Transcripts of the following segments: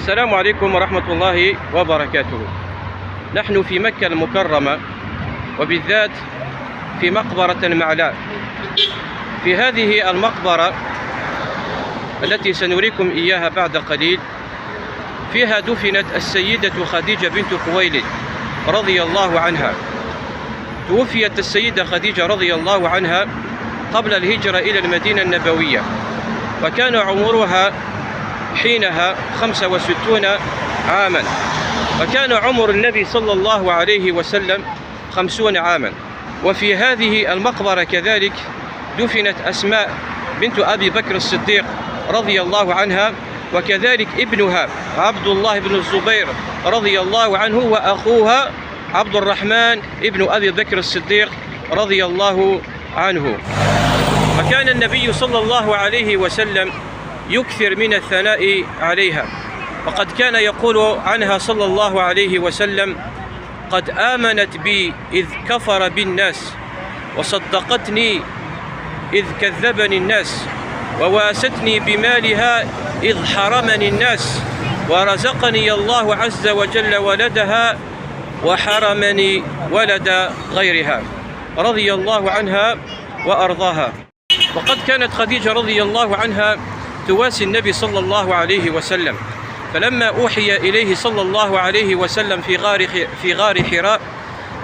السلام عليكم ورحمة الله وبركاته. نحن في مكة المكرمة، وبالذات في مقبرة المعلاء. في هذه المقبرة التي سنريكم إياها بعد قليل، فيها دفنت السيدة خديجة بنت خويلد رضي الله عنها. توفيت السيدة خديجة رضي الله عنها قبل الهجرة إلى المدينة النبوية، وكان عمرها حينها 65 عاما، وكان عمر النبي صلى الله عليه وسلم 50 عاما. وفي هذه المقبرة كذلك دفنت أسماء بنت أبي بكر الصديق رضي الله عنها، وكذلك ابنها عبد الله بن الزبير رضي الله عنه، وأخوها عبد الرحمن ابن أبي بكر الصديق رضي الله عنه. وكان النبي صلى الله عليه وسلم يكثر من الثناء عليها، وقد كان يقول عنها صلى الله عليه وسلم: قد آمنت بي إذ كفر بالناس، وصدقتني إذ كذبني الناس، وواستني بمالها إذ حرمني الناس، ورزقني الله عز وجل ولدها وحرمني ولد غيرها، رضي الله عنها وأرضاها. وقد كانت خديجة رضي الله عنها تواسي النبي صلى الله عليه وسلم، فلما أوحي إليه صلى الله عليه وسلم في غار حراء،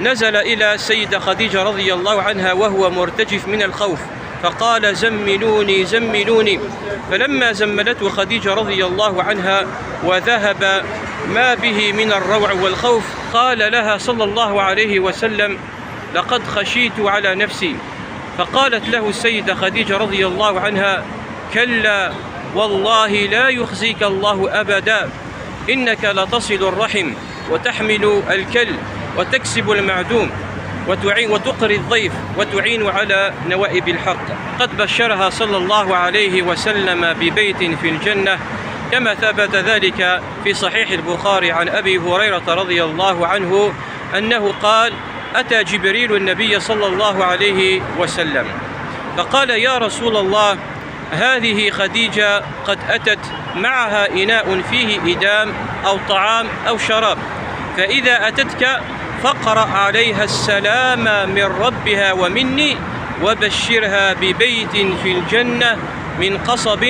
نزل إلى السيدة خديجة رضي الله عنها وهو مرتجف من الخوف، فقال: زملوني زملوني. فلما زملته خديجة رضي الله عنها وذهب ما به من الروع والخوف، قال لها صلى الله عليه وسلم: لقد خشيت على نفسي. فقالت له السيدة خديجة رضي الله عنها: كلا والله لا يخزيك الله أبدا، إنك لتصل الرحم وتحمل الكل وتكسب المعدوم وتقري الضيف وتعين على نوائب الحق. قد بشرها صلى الله عليه وسلم ببيت في الجنة، كما ثبت ذلك في صحيح البخاري عن أبي هريرة رضي الله عنه أنه قال: أتى جبريل النبي صلى الله عليه وسلم فقال: يا رسول الله، هذه خديجة قد أتت معها إناء فيه إدام أو طعام أو شراب، فإذا أتتك فاقرأ عليها السلام من ربها ومني، وبشرها ببيت في الجنة من قصب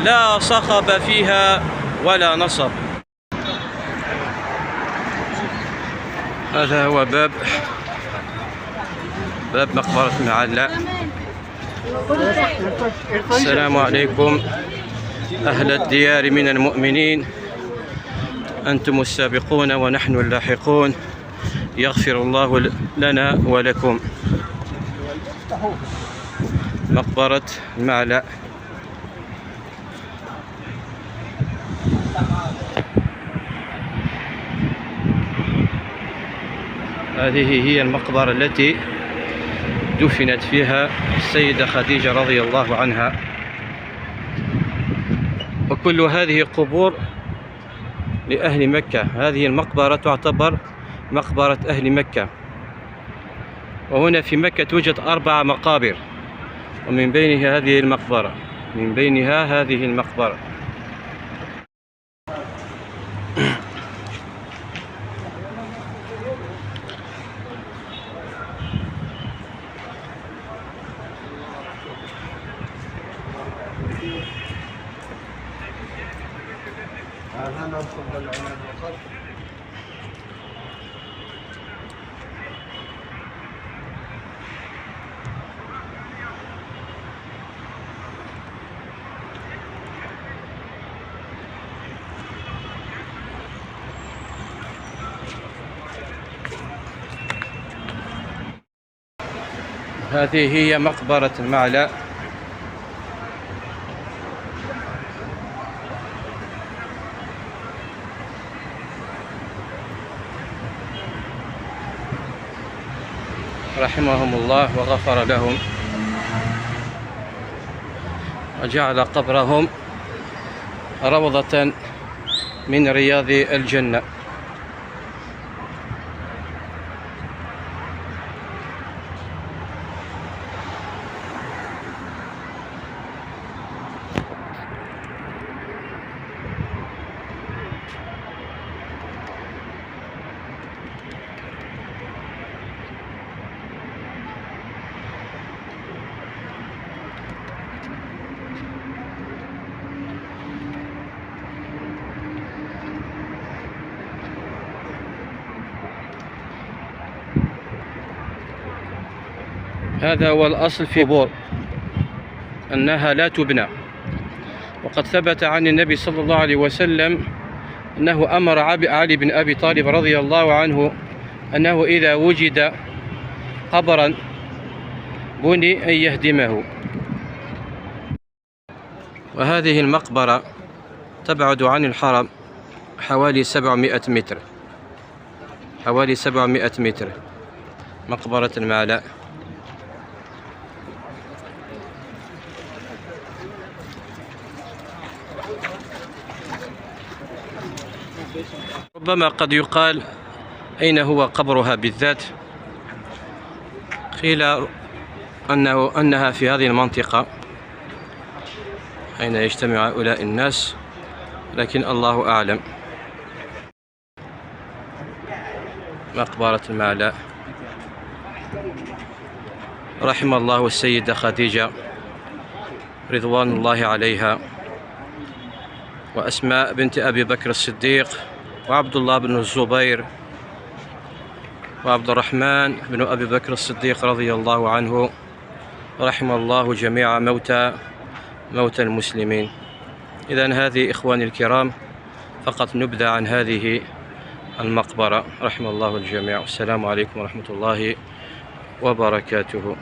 لا صخب فيها ولا نصب. هذا هو باب مقبرة المعلاء. السلام عليكم أهل الديار من المؤمنين، أنتم السابقون ونحن اللاحقون، يغفر الله لنا ولكم. مقبرة المعلاء. هذه هي المقبرة التي دفنت فيها السيدة خديجة رضي الله عنها، وكل هذه قبور لأهل مكة. هذه المقبرة تعتبر مقبرة أهل مكة، وهنا في مكة توجد 4 مقابر، ومن بينها هذه المقبرة، هذه هي مقبرة المعلاء. رحمهم الله وغفر لهم، وجعل قبرهم روضة من رياض الجنة. هذا هو الأصل في قبور أنها لا تبنى. وقد ثبت عن النبي صلى الله عليه وسلم أنه أمر علي بن أبي طالب رضي الله عنه أنه إذا وجد قبرا بني أن يهدمه. وهذه المقبرة تبعد عن الحرم حوالي 700 متر، حوالي 700 متر، مقبرة المعلاء. ربما قد يقال أين هو قبرها بالذات؟ قيل أنها في هذه المنطقة أين يجتمع هؤلاء الناس، لكن الله أعلم. مقبرة المعلاء. رحم الله السيدة خديجة رضوان الله عليها، وأسماء بنت أبي بكر الصديق، وعبد الله بن الزبير، وعبد الرحمن بن أبي بكر الصديق رضي الله عنه. رحم الله جميع موتى المسلمين. إذن هذه إخواني الكرام فقط نبذة عن هذه المقبرة. رحم الله الجميع. السلام عليكم ورحمة الله وبركاته.